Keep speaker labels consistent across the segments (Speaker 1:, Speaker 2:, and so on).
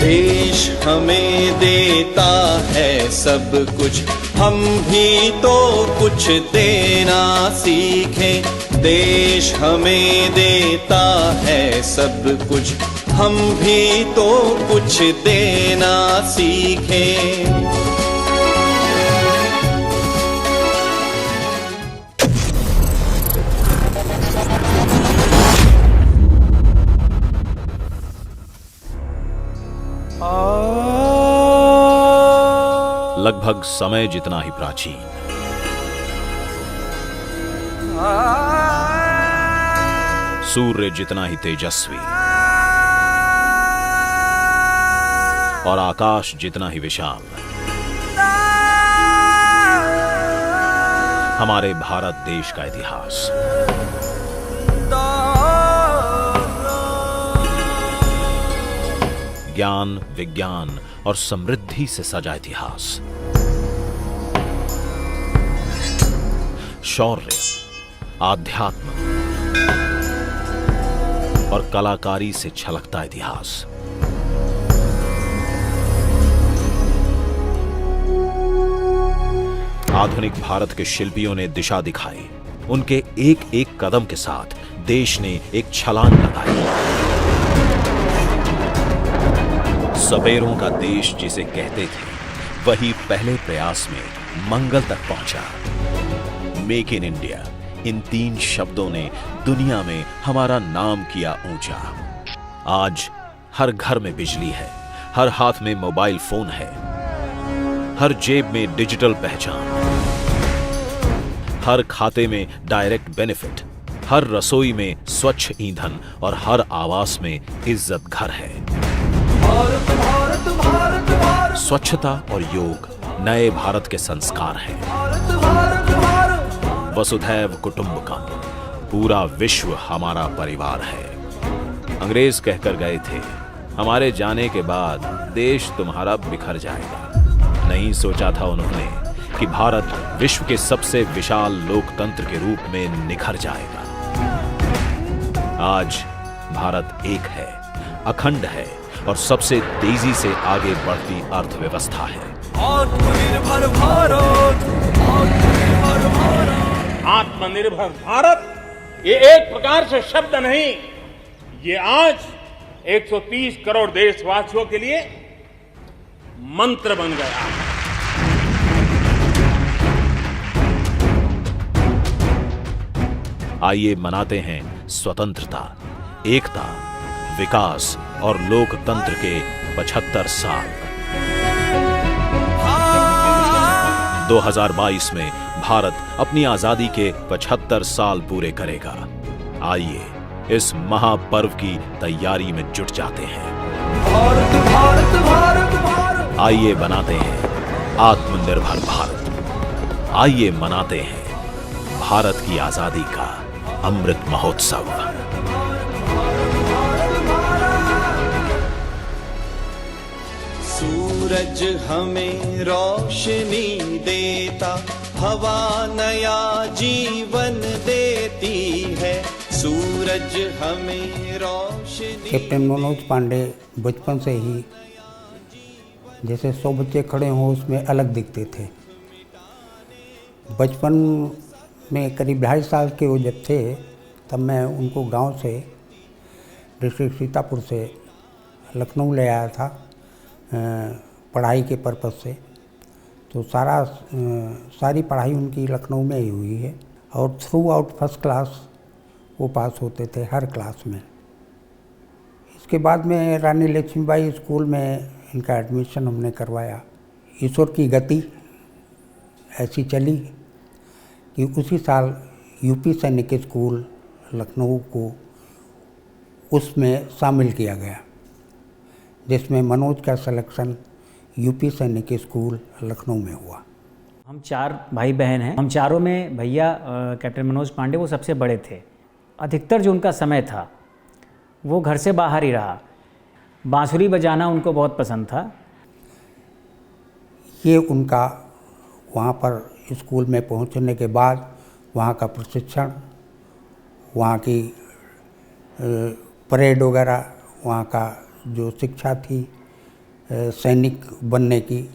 Speaker 1: देश हमें देता है सब कुछ, हम भी तो कुछ देना सीखें। देश हमें देता है सब कुछ, हम भी तो कुछ देना सीखें।
Speaker 2: लगभग समय जितना ही प्राचीन, सूर्य जितना ही तेजस्वी और आकाश जितना ही विशाल, हमारे भारत देश का इतिहास। ज्ञान, विज्ञान और समृद्धि से सजा इतिहास। शौर्य, आध्यात्म और कलाकारी से छलकता इतिहास। आधुनिक भारत के शिल्पियों ने दिशा दिखाई। उनके एक एक कदम के साथ देश ने एक छलांग लगाई। सवेरों का देश जिसे कहते थे, वही पहले प्रयास में मंगल तक पहुंचा। मेक इन इंडिया, इन 3 शब्दों ने दुनिया में हमारा नाम किया ऊंचा। आज हर घर में बिजली है, हर हाथ में मोबाइल फोन है, हर जेब में डिजिटल पहचान, हर खाते में डायरेक्ट बेनिफिट, हर रसोई में स्वच्छ ईंधन और हर आवास में इज्जत घर है।
Speaker 3: भारत भारत भारत भारत,
Speaker 2: स्वच्छता और योग नए भारत के संस्कार हैं।
Speaker 3: भारत भारत भारत,
Speaker 2: वसुधैव कुटुंबकम, पूरा विश्व हमारा परिवार है। अंग्रेज कहकर गए थे, हमारे जाने के बाद देश तुम्हारा बिखर जाएगा। नहीं सोचा था उन्होंने कि भारत विश्व के सबसे विशाल लोकतंत्र के रूप में निखर जाएगा। आज भारत एक है, अखंड है और सबसे तेजी से आगे बढ़ती अर्थव्यवस्था है।
Speaker 3: आत्मनिर्भर भारत, आत्मनिर्भर भारत।
Speaker 4: आत्मनिर्भर भारत ये एक प्रकार से शब्द नहीं, ये आज 130 करोड़ देशवासियों के लिए मंत्र बन गया है।
Speaker 2: आइए मनाते हैं स्वतंत्रता, एकता, विकास और लोकतंत्र के 75 साल। 2022 में भारत अपनी आजादी के 75 साल पूरे करेगा। आइए इस महापर्व की तैयारी में जुट जाते हैं।
Speaker 3: भारत भारत भारत भारत,
Speaker 2: आइए बनाते हैं आत्मनिर्भर भारत। आइए मनाते हैं भारत की आजादी का अमृत महोत्सव।
Speaker 1: सूरज हमें रोशनी देता, हवा नया जीवन देती है। सूरज हमें रोशनी।
Speaker 5: कैप्टन मनोज पांडे बचपन से ही जैसे 100 बच्चे खड़े हों उसमें अलग दिखते थे। बचपन में करीब 2.5 साल के वो जब थे, तब मैं उनको गांव से डिस्ट्रिक्ट सीतापुर से लखनऊ ले आया था पढ़ाई के पर्पज़ से। तो सारी पढ़ाई उनकी लखनऊ में ही हुई है और थ्रू आउट फर्स्ट क्लास वो पास होते थे हर क्लास में। इसके बाद में रानी लक्ष्मीबाई स्कूल में इनका एडमिशन हमने करवाया। ईश्वर की गति ऐसी चली कि उसी साल यूपी सैनिक स्कूल लखनऊ को उसमें शामिल किया गया, जिसमें मनोज का सिलेक्शन यूपी सैनिक स्कूल लखनऊ में हुआ।
Speaker 6: हम 4 भाई बहन हैं। हम चारों में भैया कैप्टन मनोज पांडे वो सबसे बड़े थे। अधिकतर जो उनका समय था वो घर से बाहर ही रहा। बांसुरी बजाना उनको बहुत पसंद था।
Speaker 5: ये उनका वहाँ पर स्कूल में पहुँचने के बाद वहाँ का प्रशिक्षण, वहाँ की परेड वगैरह, वहाँ का जो शिक्षा थी सैनिक बनने की,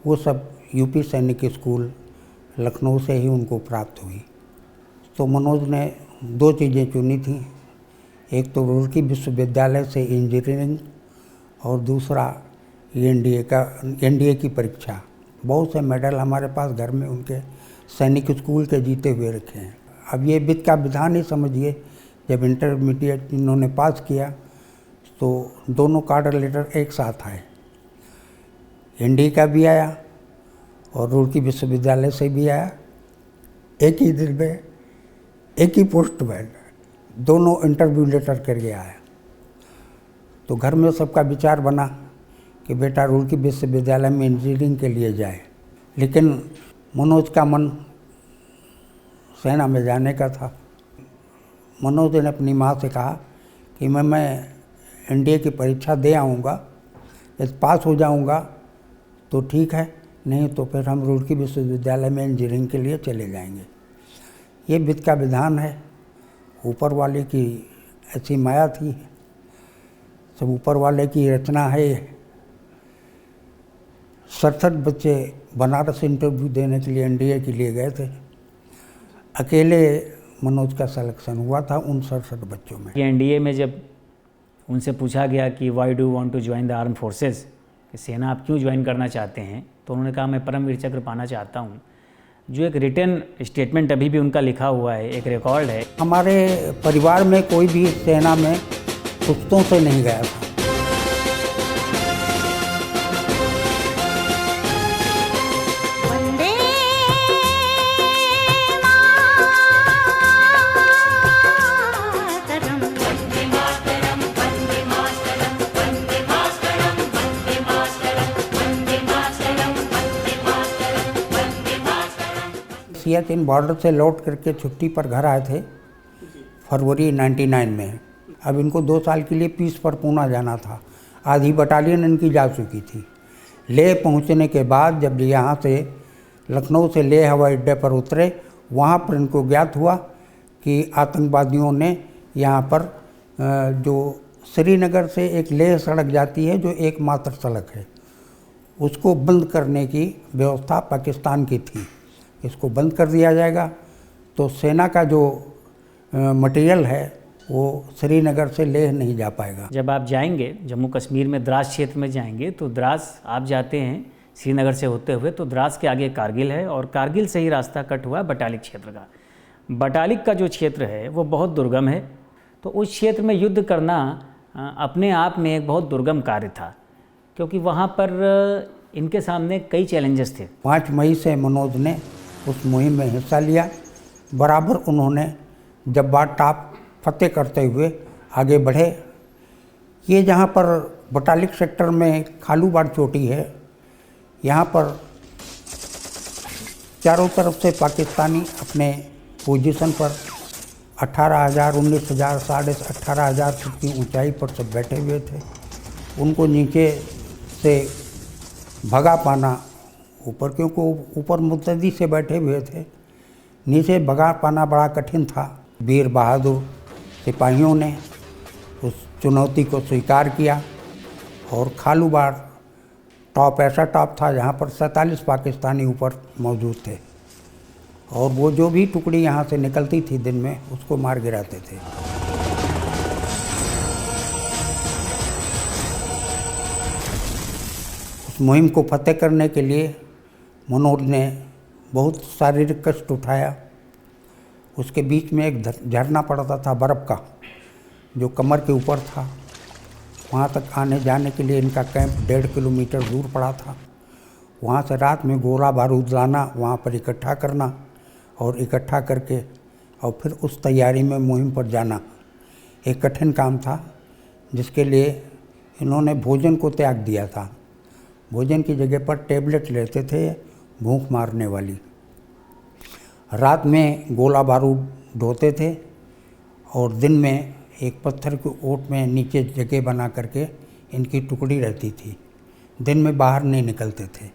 Speaker 5: वो सब यूपी सैनिक स्कूल लखनऊ से ही उनको प्राप्त हुई। तो मनोज ने 2 चीज़ें चुनी थी, एक तो रुड़की विश्वविद्यालय से इंजीनियरिंग और दूसरा एनडीए की परीक्षा। बहुत से मेडल हमारे पास घर में उनके सैनिक स्कूल के जीते हुए रखे हैं। अब ये वित्त का विधान ही समझिए, जब इंटरमीडिएट इन्होंने पास किया तो दोनों कार्डर लेटर एक साथ आए, एनडीए का भी आया और रुड़की विश्वविद्यालय से भी आया। एक ही दिन में एक ही पोस्ट में दोनों इंटरव्यू लेटर करके आया। तो घर में सबका विचार बना कि बेटा रुड़की विश्वविद्यालय में इंजीनियरिंग के लिए जाए, लेकिन मनोज का मन सेना में जाने का था। मनोज ने अपनी माँ से कहा कि मैं एनडीए की परीक्षा दे आऊँगा, यदि पास हो जाऊँगा तो ठीक है, नहीं तो फिर हम रुड़की विश्वविद्यालय में इंजीनियरिंग के लिए चले जाएंगे। ये वित्त का विधान है, ऊपर वाले की ऐसी माया थी, सब ऊपर वाले की रचना है। 67 बच्चे बनारस इंटरव्यू देने के लिए एनडीए के लिए गए थे, अकेले मनोज का सिलेक्शन हुआ था उन 67 बच्चों में।
Speaker 6: एनडीए में जब उनसे पूछा गया कि why do want to join the arm forces, सेना आप क्यों ज्वाइन करना चाहते हैं, तो उन्होंने कहा मैं परमवीर चक्र पाना चाहता हूँ। जो एक रिटन स्टेटमेंट अभी भी उनका लिखा हुआ है, एक रिकॉर्ड है।
Speaker 5: हमारे परिवार में कोई भी सेना में कुत्तों से नहीं गया था। सियाचिन बॉर्डर से लौट करके छुट्टी पर घर आए थे फरवरी 99 में। अब इनको 2 साल के लिए पीस पर पूना जाना था। आधी बटालियन इनकी जा चुकी थी। लेह पहुंचने के बाद जब यहाँ से लखनऊ से लेह हवाई अड्डे पर उतरे, वहाँ पर इनको ज्ञात हुआ कि आतंकवादियों ने यहाँ पर जो श्रीनगर से एक लेह सड़क जाती है जो एकमात्र सड़क है, उसको बंद करने की व्यवस्था पाकिस्तान की थी। इसको बंद कर दिया जाएगा तो सेना का जो मटेरियल है वो श्रीनगर से लेह नहीं जा पाएगा।
Speaker 6: जब आप जाएंगे जम्मू कश्मीर में द्रास क्षेत्र में जाएंगे तो द्रास आप जाते हैं श्रीनगर से होते हुए, तो द्रास के आगे कारगिल है और कारगिल से ही रास्ता कट हुआ है बटालिक क्षेत्र का। बटालिक का जो क्षेत्र है वो बहुत दुर्गम है, तो उस क्षेत्र में युद्ध करना अपने आप में एक बहुत दुर्गम कार्य था, क्योंकि वहाँ पर इनके सामने कई चैलेंजेस थे।
Speaker 5: 5 मई से मनोज ने उस मुहिम में हिस्सा लिया। बराबर उन्होंने जब्बार टॉप फतेह करते हुए आगे बढ़े। ये जहाँ पर बटालिक सेक्टर में खालूबाड़ चोटी है, यहाँ पर चारों तरफ से पाकिस्तानी अपने पोजीशन पर 18,000, 19,000, 18,500 फीट की ऊंचाई पर सब बैठे हुए थे। उनको नीचे से भगा पाना, ऊपर क्योंकि ऊपर मुतदी से बैठे हुए थे, नीचे भगा पाना बड़ा कठिन था। वीर बहादुर सिपाहियों ने उस चुनौती को स्वीकार किया और खालूबाड़ टॉप ऐसा टॉप था जहाँ पर 47 पाकिस्तानी ऊपर मौजूद थे और वो जो भी टुकड़ी यहाँ से निकलती थी दिन में उसको मार गिराते थे। उस मुहिम को फतेह करने के लिए मनोज ने बहुत शारीरिक कष्ट उठाया। उसके बीच में एक झरना पड़ता था बर्फ़ का, जो कमर के ऊपर था। वहाँ तक आने जाने के लिए इनका कैंप 1.5 किलोमीटर दूर पड़ा था। वहाँ से रात में गोला बारूद लाना, वहाँ पर इकट्ठा करना और इकट्ठा करके और फिर उस तैयारी में मुहिम पर जाना एक कठिन काम था, जिसके लिए इन्होंने भोजन को त्याग दिया था। भोजन की जगह पर टेबलेट लेते थे भूख मारने वाली। रात में गोला बारूद ढोते थे और दिन में एक पत्थर की ओट में नीचे जगह बना करके इनकी टुकड़ी रहती थी। दिन में बाहर नहीं निकलते थे।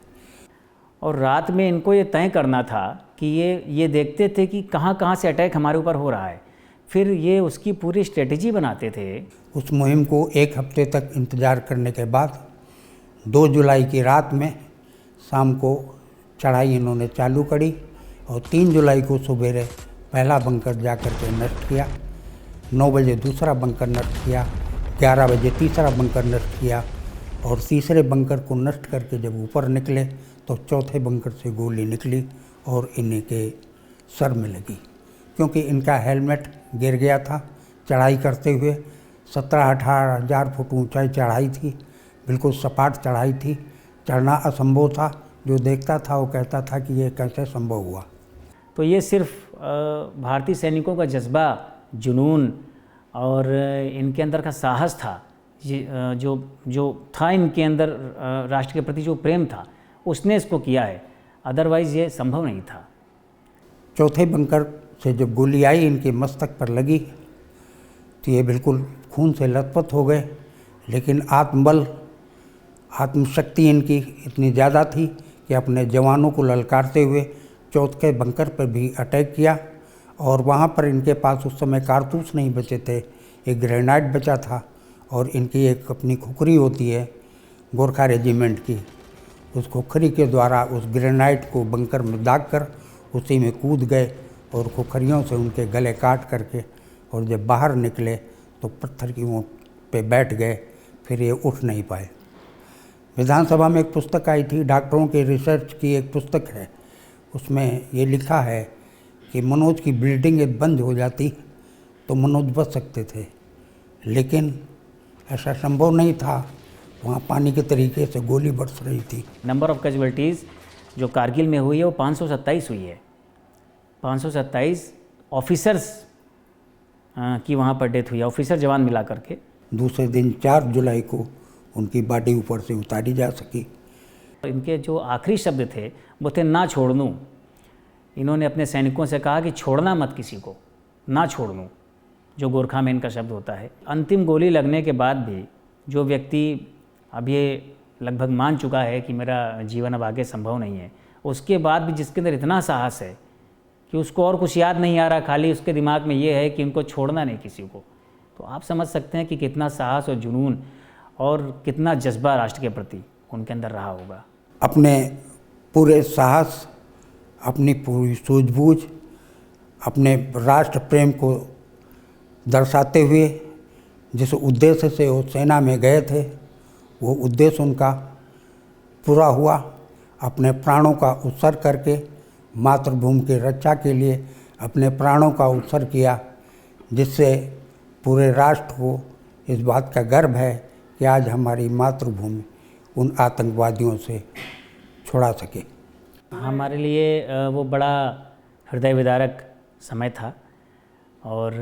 Speaker 6: और रात में इनको ये तय करना था कि ये देखते थे कि कहाँ कहाँ से अटैक हमारे ऊपर हो रहा है, फिर ये उसकी पूरी स्ट्रेटजी बनाते थे।
Speaker 5: उस मुहिम को 1 हफ्ते तक इंतज़ार करने के बाद 2 जुलाई की रात में शाम को चढ़ाई इन्होंने चालू करी और 3 जुलाई को सवेरे पहला बंकर जा कर के नष्ट किया। 9 बजे दूसरा बंकर नष्ट किया, 11 बजे तीसरा बंकर नष्ट किया और तीसरे बंकर को नष्ट करके जब ऊपर निकले तो चौथे बंकर से गोली निकली और इन्हीं के सर में लगी, क्योंकि इनका हेलमेट गिर गया था चढ़ाई करते हुए। 17-18 हज़ार फुट ऊंचाई चढ़ाई थी, बिल्कुल सपाट चढ़ाई थी, चढ़ना असंभव था। जो देखता था वो कहता था कि ये कैसे संभव हुआ।
Speaker 6: तो ये सिर्फ भारतीय सैनिकों का जज्बा, जुनून और इनके अंदर का साहस था, जो था इनके अंदर राष्ट्र के प्रति जो प्रेम था, उसने इसको किया है, अदरवाइज़ ये संभव नहीं था।
Speaker 5: चौथे बंकर से जब गोली आई इनके मस्तक पर लगी तो ये बिल्कुल खून से लथपथ हो गए, लेकिन आत्मबल, आत्मशक्ति इनकी इतनी ज़्यादा थी कि अपने जवानों को ललकारते हुए चौथे बंकर पर भी अटैक किया। और वहाँ पर इनके पास उस समय कारतूस नहीं बचे थे, एक ग्रेनाइट बचा था और इनकी एक अपनी खुखरी होती है गोरखा रेजिमेंट की, उस खुखरी के द्वारा उस ग्रेनाइट को बंकर में दाग कर उसी में कूद गए और खुखरियों से उनके गले काट करके, और जब बाहर निकले तो पत्थर की ऊँट पे बैठ गए, फिर ये उठ नहीं पाए। विधानसभा में एक पुस्तक आई थी, डॉक्टरों के रिसर्च की एक पुस्तक है, उसमें ये लिखा है कि मनोज की ब्लीडिंग बंद हो जाती तो मनोज बच सकते थे, लेकिन ऐसा संभव नहीं था। वहाँ पानी के तरीके से गोली बरस रही थी।
Speaker 6: नंबर ऑफ कैजुअल्टीज़ जो कारगिल में हुई है वो 527 हुई है। 527 ऑफिसर्स की वहाँ पर डेथ हुई है, ऑफिसर जवान मिला करके।
Speaker 5: दूसरे दिन 4 जुलाई को उनकी बॉडी ऊपर से उतारी जा सकी।
Speaker 6: इनके जो आखिरी शब्द थे वो थे ना छोड़नू। इन्होंने अपने सैनिकों से कहा कि छोड़ना मत किसी को, ना छोड़नू, जो गोरखा में इनका शब्द होता है। अंतिम गोली लगने के बाद भी जो व्यक्ति अब ये लगभग मान चुका है कि मेरा जीवन अब आगे संभव नहीं है, उसके बाद भी जिसके अंदर इतना साहस है कि उसको और कुछ याद नहीं आ रहा, खाली उसके दिमाग में ये है कि उनको छोड़ना नहीं किसी को, तो आप समझ सकते हैं कि कितना साहस और जुनून और कितना जज्बा राष्ट्र के प्रति उनके अंदर रहा होगा।
Speaker 5: अपने पूरे साहस, अपनी पूरी सूझबूझ, अपने राष्ट्र प्रेम को दर्शाते हुए जिस उद्देश्य से वो सेना में गए थे, वो उद्देश्य उनका पूरा हुआ। अपने प्राणों का उत्सर्ग करके मातृभूमि की रक्षा के लिए अपने प्राणों का उत्सर्ग किया, जिससे पूरे राष्ट्र को इस बात का गर्व है कि आज हमारी मातृभूमि उन आतंकवादियों से छुड़ा सके।
Speaker 6: हमारे लिए वो बड़ा हृदय विदारक समय था और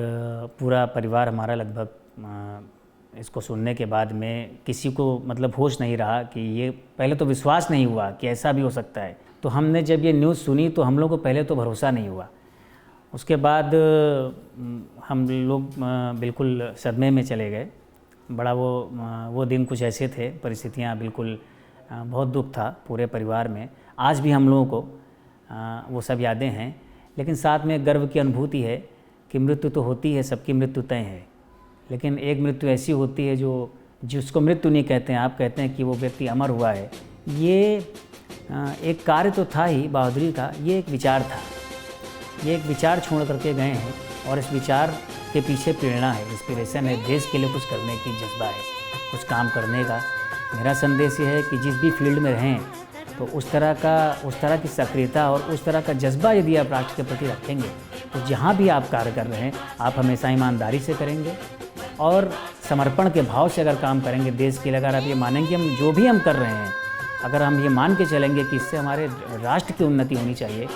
Speaker 6: पूरा परिवार हमारा लगभग इसको सुनने के बाद में किसी को मतलब होश नहीं रहा कि ये, पहले तो विश्वास नहीं हुआ कि ऐसा भी हो सकता है। तो हमने जब ये न्यूज़ सुनी तो हम लोग को पहले तो भरोसा नहीं हुआ, उसके बाद हम लोग बिल्कुल सदमे में चले गए। बड़ा वो दिन कुछ ऐसे थे, परिस्थितियाँ बिल्कुल बहुत दुख था पूरे परिवार में। आज भी हम लोगों को वो सब यादें हैं, लेकिन साथ में गर्व की अनुभूति है कि मृत्यु तो होती है, सबकी मृत्यु तय है, लेकिन एक मृत्यु ऐसी होती है जिसको मृत्यु नहीं कहते हैं, आप कहते हैं कि वो व्यक्ति अमर हुआ है। ये एक कार्य तो था ही बहादुरी का, ये एक विचार था, ये एक विचार छोड़ करके गए हैं और इस विचार के पीछे प्रेरणा है, इंस्पिरेशन है, देश के लिए कुछ करने की जज्बा है, कुछ काम करने का। मेरा संदेश ये है कि जिस भी फील्ड में रहें तो उस तरह की सक्रियता और उस तरह का जज्बा यदि आप राष्ट्र के प्रति रखेंगे तो जहाँ भी आप कार्य कर रहे हैं आप हमेशा ईमानदारी से करेंगे और समर्पण के भाव से अगर काम करेंगे देश के लिए। अगर आप ये मानेंगे हम जो भी हम कर रहे हैं, अगर हम ये मान के चलेंगे कि इससे हमारे राष्ट्र की उन्नति होनी चाहिए,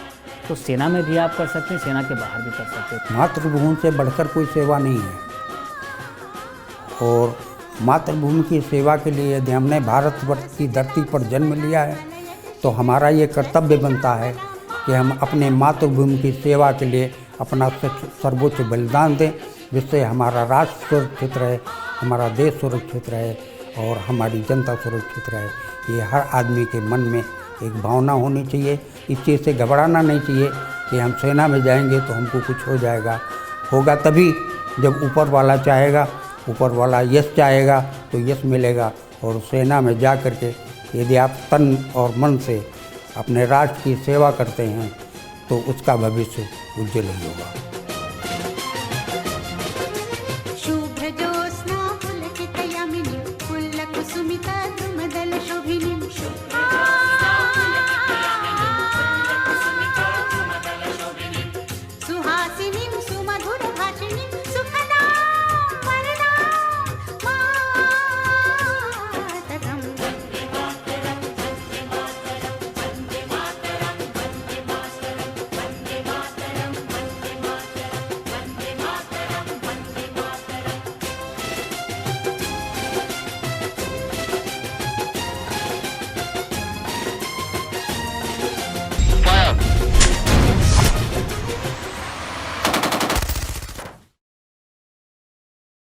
Speaker 6: तो सेना में भी आप कर सकते हैं, सेना के बाहर भी कर सकते हैं।
Speaker 5: मातृभूमि से बढ़कर कोई सेवा नहीं है और मातृभूमि की सेवा के लिए यदि हमने भारतवर्ष की धरती पर जन्म लिया है तो हमारा ये कर्तव्य बनता है कि हम अपने मातृभूमि की सेवा के लिए अपना सर्वोच्च बलिदान दें, जिससे हमारा राष्ट्र सुरक्षित रहे, हमारा देश सुरक्षित रहे और हमारी जनता सुरक्षित रहे। ये हर आदमी के मन में एक भावना होनी चाहिए। इस चीज़ से घबराना नहीं चाहिए कि हम सेना में जाएंगे तो हमको कुछ हो जाएगा। होगा तभी जब ऊपर वाला चाहेगा, ऊपर वाला यश चाहेगा तो यश मिलेगा और सेना में जा कर के यदि आप तन और मन से अपने राष्ट्र की सेवा करते हैं तो उसका भविष्य उज्जवल ही होगा।